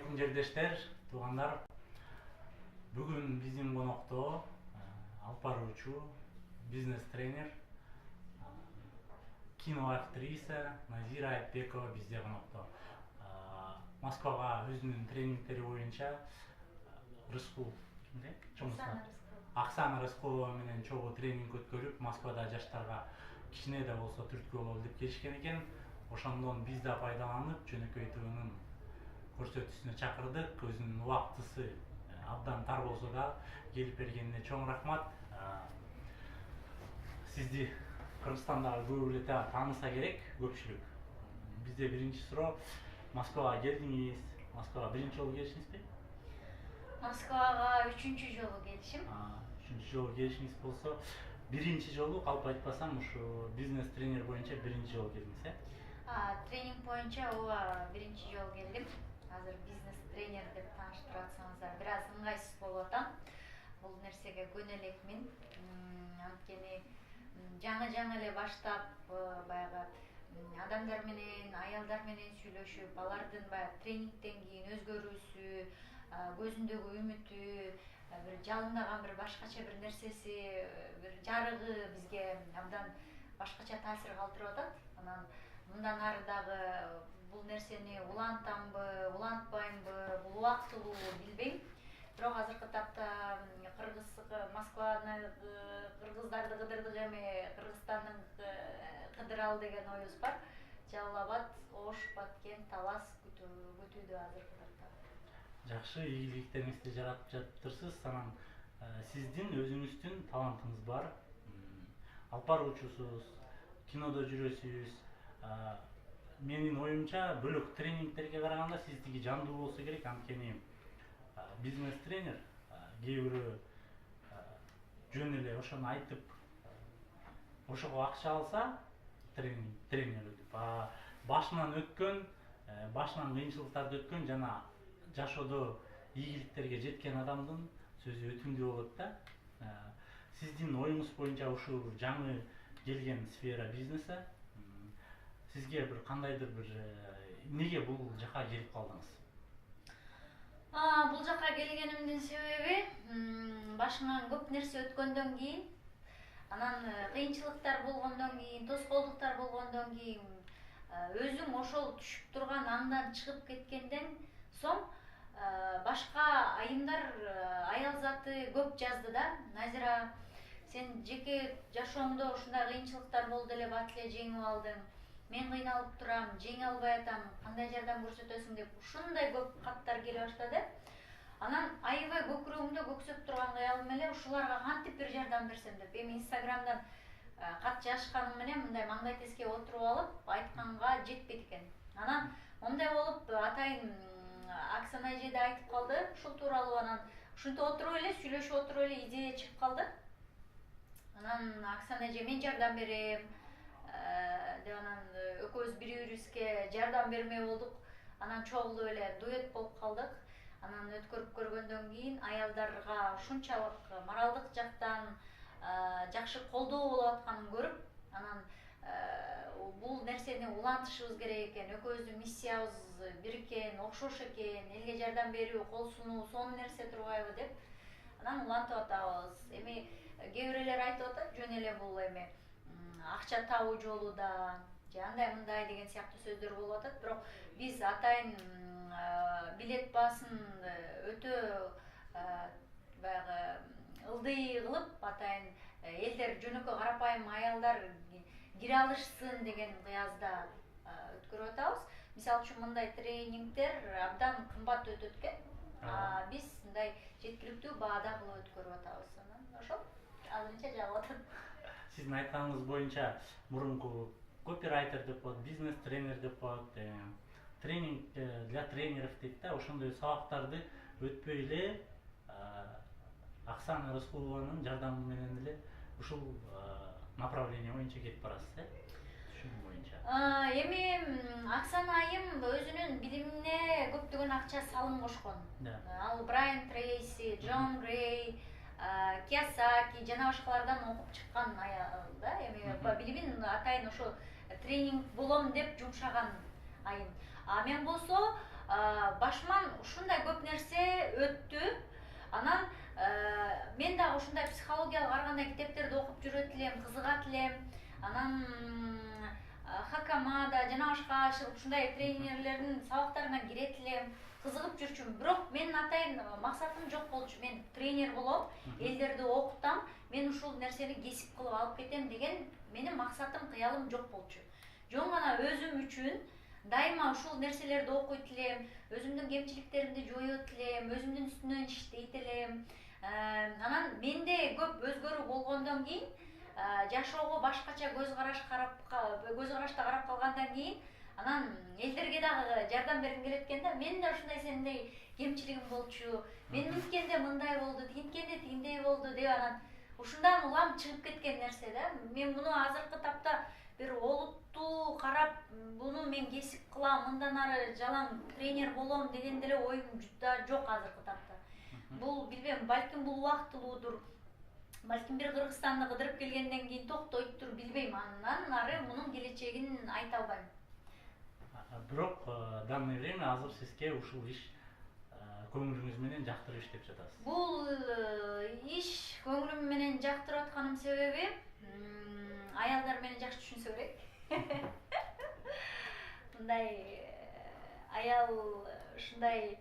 алейкум жердештер, туугандар. Бүгүн биздин конокто алып баруучу, бизнес тренер, кино актриса Назира Айтбекова бизде конокто. Москвага өзүнүн тренингтери боюнча Оксана Рыскулова менен чогуу тренинг өткөрүп, Москвада жаштарга кичине да болсо түрткү бололу деп келишкен экен. Ошондон биз да пайдаланып, Жөнөкөй ТВнын көрсөтүүсүнө чакырдык. Өзүнүн убактысы абдан тар болсо да келип бергенине чоң рахмат. Сизди Кыргызстандагы көп эле тааныса керек, көпчүлүк. Бизде биринчи суроо, Москвага келдиңиз. Москвага биринчи жолу келишиңизби? Москвага үчүнчү жолу келишим. Үчүнчү жолу келишиңиз болсо, биринчи жолу калп айтпасам ушу бизнес тренер боюнча биринчи жолу келдиңиз, Тренинг боюнча ооба биринчи жолу келдим. Азыр бизнес тренер деп тааныштырып атсаңыздар бир аз ыңгайсыз болуп атам. Бул нерсеге көнө элекмин. Анткени жаңы эле баштап баягы адамдар менен, аялдар менен сүйлөшүп, алардын баягы тренингден кийин өзгөрүүсү, көзүндөгү үмүтү, бир жалындаган бир башкача бир нерсеси, бир жарыгы бизге абдан башкача таасир калтырып атат. Анан мындан ары дагы бул нерсени улантамбы, улантпаймбы, бул убактылуубу билбейм. Бирок азыркы тапта Москваны кыргыздарды кыдырдык эми, Кыргызстандын кыдыралы деген оюбуз бар. Жалал Абад, Ош, Баткен, Талас күтүүдө азыркы тапта. Жакшы, ийгиликтериңизди жаратып жатыптырсыз. Анан сиздин өзүңүздүн талантыңыз бар. Алып баруучусуз, кинодо жүрөсүз. Менин оюмча бөлөк тренингтерге караганда сиздики жандуу болсо керек, анткени бизнес тренер кээ бирөө жөн эле ошону айтып, ошого акча алса, тренер өтүп, башынан өткөн, башынан кыйынчылыктарды өткөн жана жашоодо ийгиликтерге жеткен адамдын сөзү өтүмдүү болот да. Сиздин оюңуз боюнча ушул жаңы келген сфера бизнеса сизге бир кандайдыр бир эмнеге бул жака келип калдыңыз? Бул жака келгенимдин себеби башыңан көп нерсе өткөндөн кийин, анан кыйынчылыктар болгондон кийин, тоскоолдуктар болгондон кийин өзүң ошол түшүп турган аңдан чыгып кеткенден соң башка айымдар, аял заты көп жазды да. Назира, сен жеке жашооңдо ушундай кыйынчылыктар болду эле, бат эле жеңип алдың. Мен кыйналып турам, жеңе албай атам, кандай жардам көрсөтөсүң деп ушундай көп каттар келе баштады. Анан аябай көкүрөгүмдө көксөп турган кыялым эле ушуларга кантип бир жардам берсем деп. Эми Инстаграмдан кат жазышканым менен мындай маңдай теске отуруп алып, айтканга жетпейт экен. Анан момундай болуп атайын Оксана эже да айтып калды ушул тууралуу. Анан ушинтип отуруп эле, сүйлөшүп отуруп эле идея чыгып калды. Анан Оксана эже мен жардам берем деп, анан экөөбүз бири-бирибизге жардам бермей болдук. Анан чогулуп эле дуэт болуп калдык. Анан өткөрүп көргөндөн кийин аялдарга ушунчалык моралдык жактан жакшы колдоо болуп атканын көрүп, анан бул нерсени улантышыбыз керек экен. Экөөбүздүн миссиябыз бир экен, окшош экен, элге жардам берүү, кол сунуу, сонун нерсе турбайбы деп анан улантып атабыз. Эми кээ бирлер айтып атат, жөн эле бул эми акча табуу жолу да, же андай мындай деген сыяктуу сөздөр болуп атат. Бирок биз атайын билет баасын өтө баягы ылдый кылып, атайын элдер, жөнөкөй карапайым аялдар кире алышсын деген кыязда өткөрүп атабыз. Мисалы үчүн мындай тренингдер абдан кымбат өтөт экен. Биз мындай жеткиликтүү баада кылып өткөрүп атабыз. Анан ошол азырынча жагып атат. Сиздин айтканыңыз боюнча мурунку копирайтер деп коет, бизнес тренер деп коет, тренинг для тренеров дейт да. Ошондой сабактарды өтпөй эле Оксана Рыскулованын жардамы менен эле ушул направление боюнча кетип барасыз, түшүнүм боюнча. Эми Оксана айым өзүнүн билимине көптөгөн акча салым кошкон. Ал Брайан Трейси, Джон Грей, Киясаки жана башкалардан окуп чыккан аял да. Эми билимин атайын ошо тренинг болом деп жумшаган айым. Мен болсо башыман ушундай көп нерсе өттү. Анан мен дагы ушундай психологиялык ар кандай китептерди окуп жүрөт элем, кызыгат элем. Анан хакамада жана башка ушундай тренерлердин сабактарына кирет элем, кызыгып жүрчүмүн. Бирок менин атайын максатым жок болчу. Мен тренер болом, элдерди окутам, мен ушул нерсени кесип кылып алып кетем деген менин максатым, кыялым жок болчу. Жөн гана өзүм үчүн дайыма ушул нерселерди окуйт элем, өзүмдүн кемчиликтеримди жоёт элем, өзүмдүн үстүнөн иштейт элем. Анан менде көп өзгөрүү болгондон кийин, жашоого башкача көз карашта карап калгандан кийин, анан элдерге дагы жардам бергим келет экен да. Менин да ушундай сендей кемчилигим болчу, мен минткенде мындай болду, тигинткенде тигиндей болду деп анан ушундан улам чыгып кеткен нерсе да. Мен муну азыркы тапта бир олуттуу карап, буну мен кесип кылам, мындан ары жалаң тренер болом деген деле оюм да жок азыркы тапта. Бул билбейм, балким бул убактылуудур. Балким бир Кыргызстанды кыдырып келгенден кийин токтойттур, билбейм. Андан ары мунун келечегин айта албайм. Бирок данное время азыр сизге ушул иш көңүлүңүз менен жактырып иштеп жатасыз. Бул иш көңүлүм менен жактырып атканым себеби аялдар мени жакшы түшүнсө керек. Мындай аял ушундай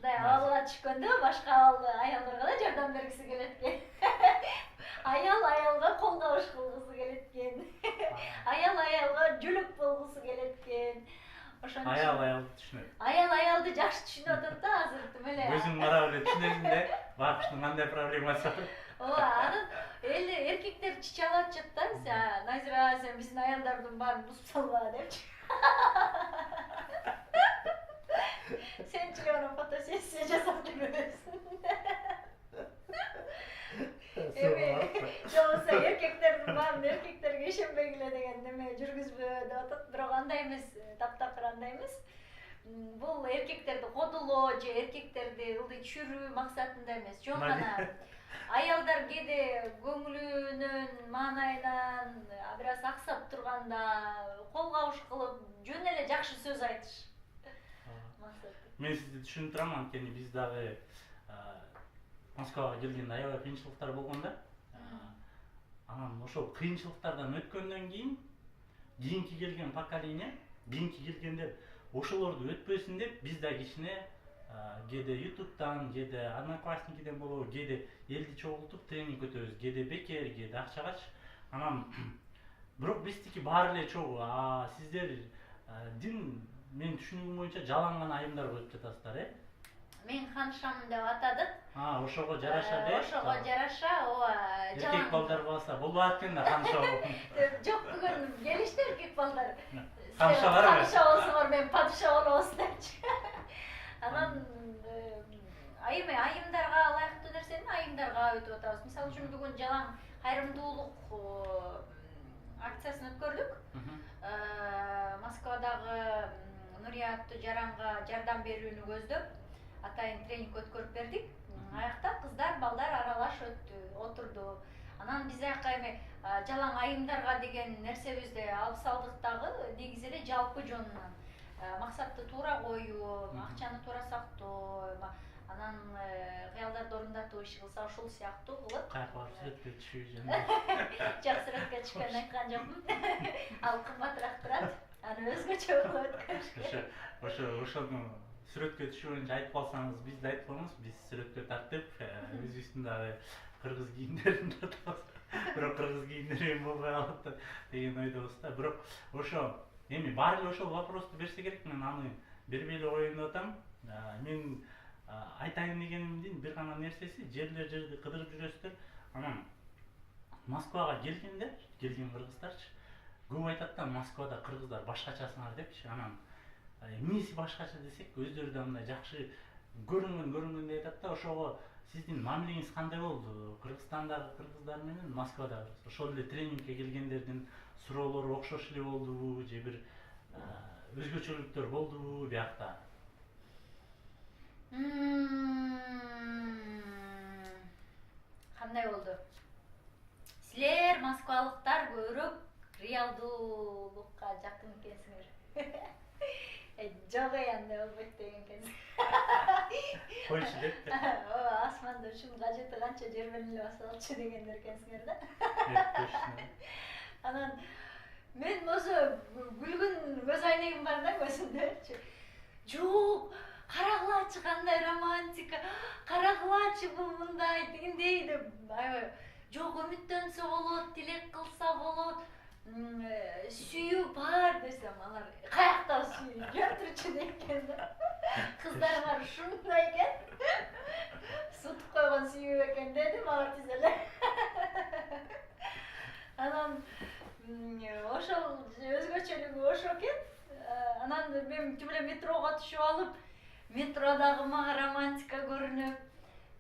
абалга түшкөндө башка аялдарга да жардам бергиси келет экен. Аял аялга кол кабыш кылгысы келет экен. Аял аялга жөлөк болгусу келет экен. Ошон Аял аялды түшүнөт. Аял аялды жакшы түшүнүп атат да азыр тим эле. Көзүң карап эле түшүнөсүң да, бакыштын кандай проблемасы бар. Ооба, анан эркектер чичалып атышат да. Назира, сен биздин аялдардын баарын бузуп салба депчи. Сенчи эле анан фотосессия жасап жүрөсүң. Жокса эркектердин баарын эркектерге ишенбегиле деген неме жүргүзбө деп атат. Бирок андай эмес, таптакыр андай эмес. Бул эркектерди кодулоо же эркектерди ылдый түшүрүү максатында эмес. Жөн гана аялдар кээде көңүлүнүн маанайынан бир аз аксап турганда кол кабыш кылып жөн эле жакшы сөз айтыш. Мен сизди түшүнүп турам, анткени биз дагы Москвага келгенде аябай кыйынчылыктар болгондо, анан ошол кыйынчылыктардан өткөндөн кийин кийинки келген поколение, кийинки келгендер ошолорду өтпөсүн деп биз да кичине кээде YouTube'дан, кээде Одноклассникиден болобу, кээде элди чогултуп тренинг өтөбүз, кээде бекер, кээде акчагач. Анан бирок биздики баары эле чогуу. Сиздер дин, менин түшүнүгүм боюнча жалаң гана айымдар коюп жатасыздар, Мен ханшамын деп атадык. Ошого жараша деп. Ошого жараша, ооба, жалаң. Эркек балдар болсо болбойт экен да ханша. Жок, бүгүн келишти эркек балдар. Ханшалар эмес. Ханша болсоңор, мен падыша болобуз депчи. Анан айымдарга ылайыктуу нерсени айымдарга өтүп атабыз. Мисалы үчүн бүгүн жалаң кайрымдуулук акциясын өткөрдүк. Москвадагы Нурия аттуу жаранга жардам берүүнү көздөп атайын тренинг өткөрүп бердик. Аякта кыздар, балдар аралаш өттү, отурду. Анан биз аяка эми жалаң айымдарга деген нерсебизди алып салдык дагы, негизи эле жалпы жонунан. Максатты туура коюу, акчаны туура сактоо, анан кыялдарды орундатуу иши кылса ушул сыяктуу кылып. Кайпа сүрөткө түшүү жөнүндө. Жок, сүрөткө түшкөнүн айткан жокмун. Ал кымбатыраак турат. Аны өзгөчө кылып өткөрүш. Ошону сүрөткө түшүү боюнча айтып калсаңыз, биз да айтып коебуз. Биз сүрөткө тартып, өзүбүздүн дагы кыргыз кийимдерин тартабыз. Бирок кыргыз кийимдер эми болбой калат деген ойдобуз да. Бирок ошо эми баары эле ошол вопросту берсе керек, мен аны бербей эле коеюн деп атам. Мен айтайын дегенимдин бир гана нерсеси, жерди кыдырып жүрөсүздөр. Анан Москвага келген кыргыздарчы көп айтат да, Москвада кыргыздар башкачасыңар депчи. Анан эмнеси башкача десек, өздөрү да мындай жакшы көрүнгөн деп айтат да. Ошого сиздин мамилеңиз кандай болду? Кыргызстандагы кыргыздар менен Москвадагы ошол эле тренингке келгендердин суроолору окшош эле болдубу же бир өзгөчөлүктөр болдубу биякта? Кандай болду? Силер москвалыктар көбүрөөк реалдуулукка жакын экенсиңер. Жок андай болбойт деген экен. Койчу деп. Ооба, асманда ушунун кажети канча жер менен эле басып алчу дегендер экенсиңер да. Точно. Анан мен болсо күлгүн көз айнегим бар да көзүмдөчү. Жок, карагылачы кандай романтика, карагылачы бул мындай дегендей деп аябай жок үмүттөнсө болот, тилек кылса болот. Сүйүү бар десем, алар каякта сүйүү жалтырчу дейкен да. Кыздарыңар ушундай экен. Сутуп койгон сүйүү экен дедим, алар тиз эле. Анан ошол өзгөчөлүгү ошо экен. Анан мен тим эле метрого түшүп алып, метродагы мага романтика көрүнүп,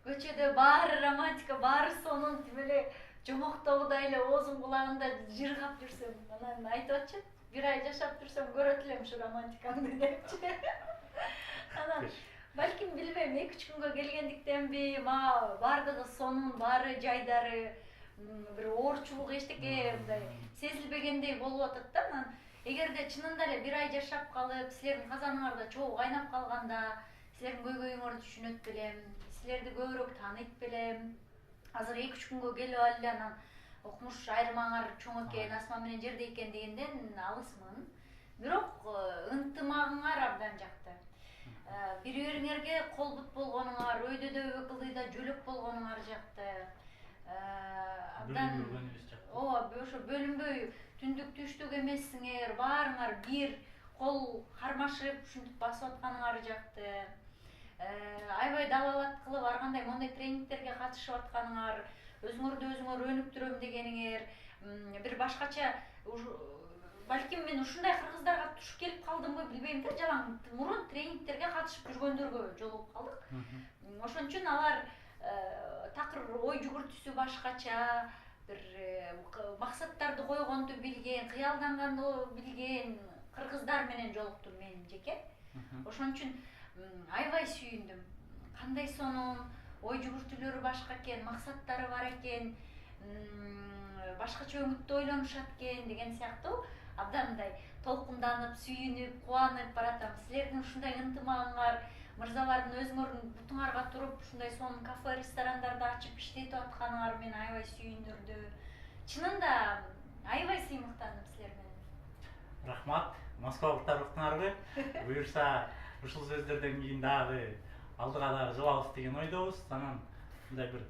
көчөдө баары романтика, баары сонун тим эле жомоктогудай эле оозум кулагында жыргап жүрсөм, анан айтып атчы, бир ай жашап жүрсөм көрөт элем ушу романтикаңды депчи. Анан балким билбейм, 2-3 күнгө келгендиктенби, мага баардыгы сонун, баары жайдары, бир оорчулук эчтеке мындай сезилбегендей болуп атат да. Анан эгерде чынында эле бир ай жашап калып, силердин казаныңарда чогуу кайнап калганда, силердин көйгөйүңөрдү түшүнөт белем, силерди көбүрөөк тааныйт белем. Азыр 2-3 күнгө келип алып анан окумуш айырмаңар чоң экен, асман менен жердей экен дегенден алысмын. Бирок ынтымагыңар абдан жакты. Бири-бириңерге кол бут болгонуңар, өйдөдө ыкылдыйда жөлөк болгонуңар жакты. Абдан ооба, ошо бөлүнбөй түндүк түштүк эмессиңер, баарыңар бир кол кармашып ушинтип басып атканыңар жакты. Аябай далалат кылып ар кандай мондай тренингтерге катышып атканыңар, өзүңөрдү өзүңөр өнүктүрөм дегениңер, бир башкача балким мен ушундай кыргыздарга туш келип калдымбы билбейм да, жалаң мурун тренингтерге катышып жүргөндөргө жолугуп калдык. Ошон үчүн алар такыр ой жүгүртүүсү башкача, бир максаттарды койгонду билген, кыялданганды билген кыргыздар менен жолуктум мен жеке. Ошон үчүн аябай сүйүндүм. Кандай сонун, ой жүгүртүүлөрү башка экен, максаттары бар экен, башкача өңүттө ойлонушат экен деген сыяктуу абдан мындай толкунданып, сүйүнүп, кубанып баратам. Силердин ушундай ынтымагыңар, мырзалардын өзүңөрдүн бутуңарга туруп, ушундай сонун кафе, ресторандарды ачып иштетип атканыңар мени аябай сүйүндүрдү. Чынында аябай сыймыктандым силер менен. Рахмат, москвалыктар уктуңарбы? Буюрса ушул сөздөрдөн кийин дагы алдыга дагы жылабыз деген ойдобуз. Анан мындай бир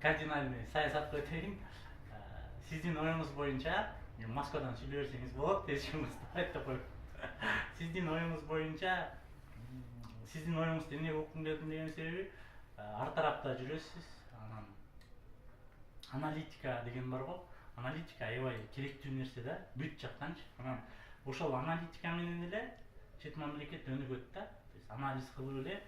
кардинальный саясатка өтөйүн. Сиздин оюңуз боюнча, Москвадан сүйлөй берсеңиз болот, эч ким устабайт деп коюп. Сиздин оюңуз боюнча, сиздин оюңузду эмнеге уккум келдим деген себеби, ар тарапта жүрөсүз. Анан аналитика деген бар го. Аналитика аябай керектүү нерсе да, бүт жактанчы. Анан ошол аналитика менен эле чет мамлекет өнүгөт да. Анализ кылып эле,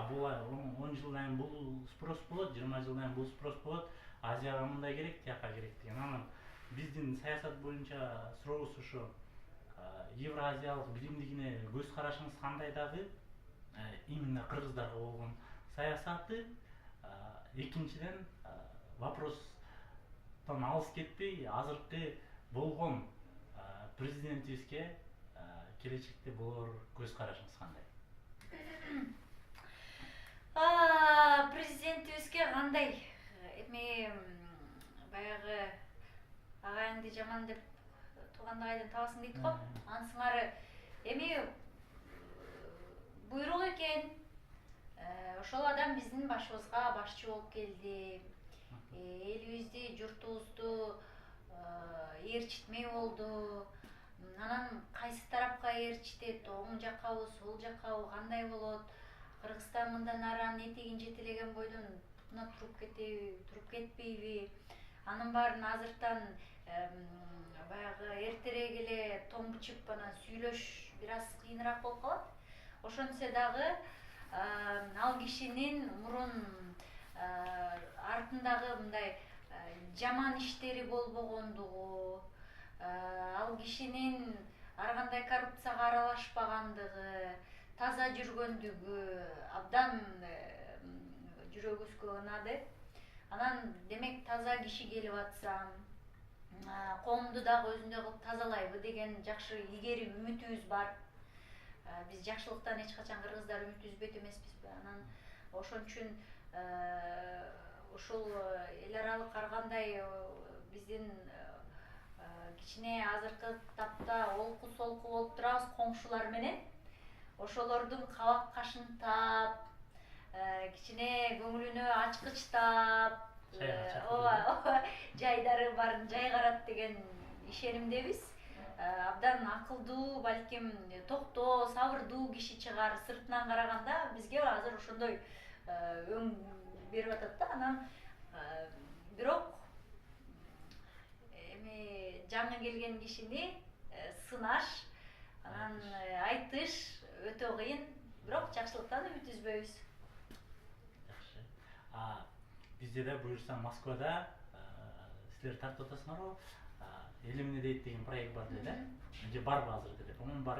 бул 10 жылдан кийин бул спрос болот, 20 жылдан кийин бул спрос болот, Азияга мындай керек, тияка керек деген. Анан биздин саясат боюнча сурообуз ошо, евразиялык биримдигине көз карашыңыз кандай дагы, именно кыргыздарга болгон саясаты. Экинчиден, вопростон алыс кетпей, азыркы болгон президентибизге келечекте болор көз карашыңыз кандай? Президентибизге кандай? Эми баягы агайыңды жаман деп тууганды кайдан табасың дейт го. Ансыңары эми буйрук экен. Ошол адам биздин башыбызга башчы болуп келди. Элибизди, журтубузду ээрчитмей болду. Анан кайсы тарапка ээрчитет, оң жаккабы, сол жаккабы, кандай болот? Кыргызстан мындан аранын этегин жетелеген бойдон бутуна туруп кетпейби? Анын баарын азыртан баягы эртерээк эле тоң бичип анан сүйлөш бир аз кыйыныраак болуп калат. Ошентсе дагы ал кишинин мурун артындагы мындай жаман иштери болбогондугу, ал кишинин ар кандай коррупцияга аралашпагандыгы, таза жүргөндүгү абдан жүрөгүбүзгө ынады. Анан демек таза киши келип атса, коомду дагы өзүндөй кылып тазалайбы деген жакшы ийгерим үмүтүбүз бар. Биз жакшылыктан эч качан кыргыздар үмүт үзбөйт эмеспизби? Анан ошон үчүн ушул эл аралык ар кандай биздин кичине азыркы тапта олку солку болуп турабыз коңшулар менен. Ошолордун кабак кашын таап, кичине көңүлүнө ачкычтап, ооба жайдары барын жайгарат деген ишенимдебиз. Абдан акылдуу, балким токтоо, сабырдуу киши чыгар. Сыртынан караганда бизге азыр ошондой өң берип атат да. Анан бирок эми жаңы келген кишини сынаш, анан айтыш өтө кыйын, бирок жакшылыктан үмүт үзбөйбүз. Жакшы. Бизде да буюрса Москвада силер тартып атасыңарбы? Эл эмне дейт деген проект бар деле. Же барбы азыр деле? По-моему бар,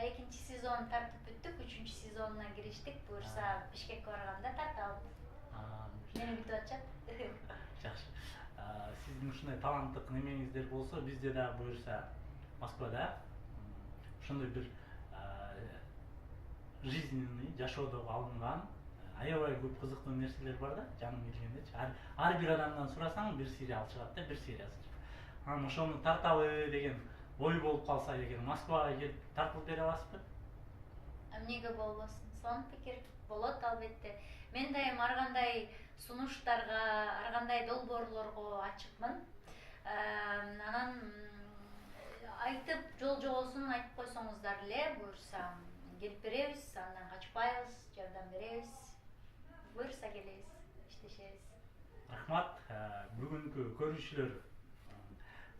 Экинчи сезон тартып бүттүк, үчүнчү сезонуна кириштик. Буюрса Бишкекке барганда тартабыз. Мени күтүп атышат. Жакшы. Сиздин ушундай таланттык немеңиздер болсо, бизде да буюрса Москвада ошондой бир жизненный жашоодо алынган аябай көп кызыктуу нерселер бар да, жаңы келгендечи. Ар бир адамдан сурасаң бир сериал чыгат да, бир сериясы. Анан ошону тартабы деген ой болуп калса экен, Москвага келип тартып бере аласызбы? Эмнеге болбосун? Сонун пикир болот албетте. Мен дайым ар кандай сунуштарга, ар кандай долбоорлорго ачыкмын. Анан айтып жол жобосун айтып койсоңуздар эле, буюрса келип беребиз, андан качпайбыз, жардам беребиз. Буюрса келебиз, иштешебиз. Рахмат. Бүгүнкү көрүүчүлөр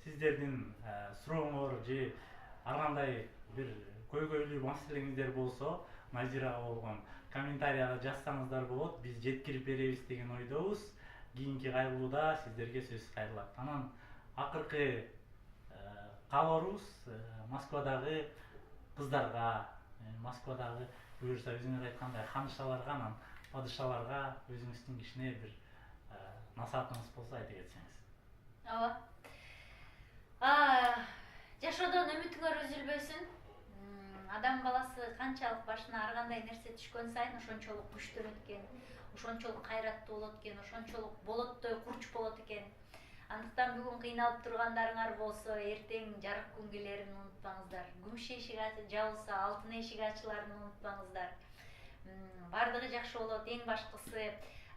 сиздердин сурооңор же ар кандай бир көйгөйлүү маселеңиздер болсо, Назирага болгон комментарияга жазсаңыздар болот. Биз жеткирип беребиз деген ойдобуз. Кийинки кайрылууда сиздерге сөз кайрылат. Анан акыркы кабарыбыз Москвадагы кыздарга, Москвадагы буюрса өзүңөр айткандай ханышаларга, анан падышаларга өзүңүздүн кичине бир насаатыңыз болсо айта кетсеңиз. Ооба. Жашоодон үмүтүңөр үзүлбөсүн. Адам баласы канчалык башына ар кандай нерсе түшкөн сайын ошончолук күчтөнөт экен, ошончолук кайраттуу болот экен, ошончолук болоттой курч болот экен. Андыктан бүгүн кыйналып тургандарыңар болсо, эртең жарык күн келерин унутпаңыздар. Күмүш эшик жабылса, алтын эшик ачыларын унутпаңыздар. Бардыгы жакшы болот. Эң башкысы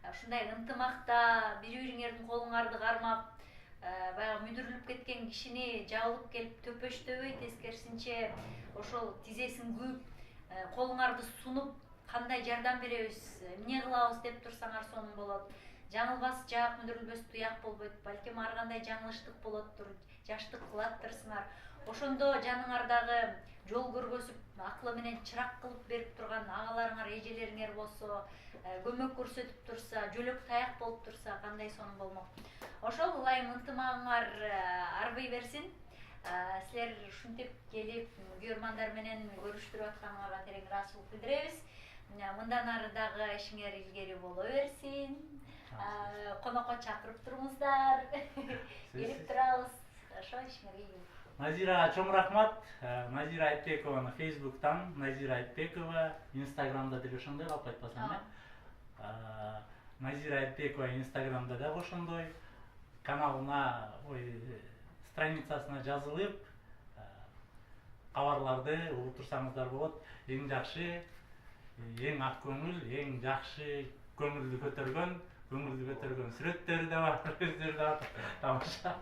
ушундай ынтымакта бири-бириңердин колуңарды кармап, баягы мүдүрүлүп кеткен кишини жабылып келип төпөштөбөй, тескерисинче ошол тизесин күүп, колуңарды сунуп, кандай жардам беребиз, эмне кылабыз деп турсаңар сонун болот. Жаңылбас жаак, мүдүрүлбөс туяк болбойт. Балким ар кандай жаңылыштык болоттур, жаштык кылаттырсыңар. Ошондо жаныңардагы жол көргөзүп, акылы менен чырак кылып берип турган агаларыңар, эжелериңер болсо, көмөк көрсөтүп турса, жөлөк таяк болуп турса, кандай сонун болмок. Ошол ылайым ынтымагыңар арбый берсин. Силер ушинтип келип, көрөрмандар менен көрүштүрүп атканыңарга терең ыраазычылык билдиребиз. Мындан ары дагы ишиңер илгери боло берсин. Конокко чакырып туруңуздар. Келип турабыз. Ошо ишиңерге ийгилик. Назирага чоң рахмат. Назира Айтбекованы Facebooктан, Назира Айтбекова, Instagramда деле ошондой калып айтпасам, Назира Айтбекова Instagramда да ошондой. Каналына, страницасына жазылып, кабарларды угуп турсаңыздар болот. Эң жакшы, эң ак көңүл, эң жакшы көңүлдү көтөргөн сүрөттөрү да бар, өздөрү да бар. Тамаша.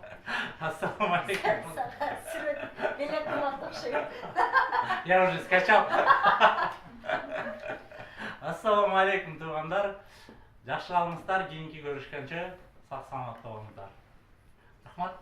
Ассаламу алейкум. Сүрөт белек кылат окшойт. Я уже скачал. Ассаламу алейкум туугандар. Жакшы калыңыздар, кийинки көрүшкөнчө сак саламатта болуңуздар. Рахмат.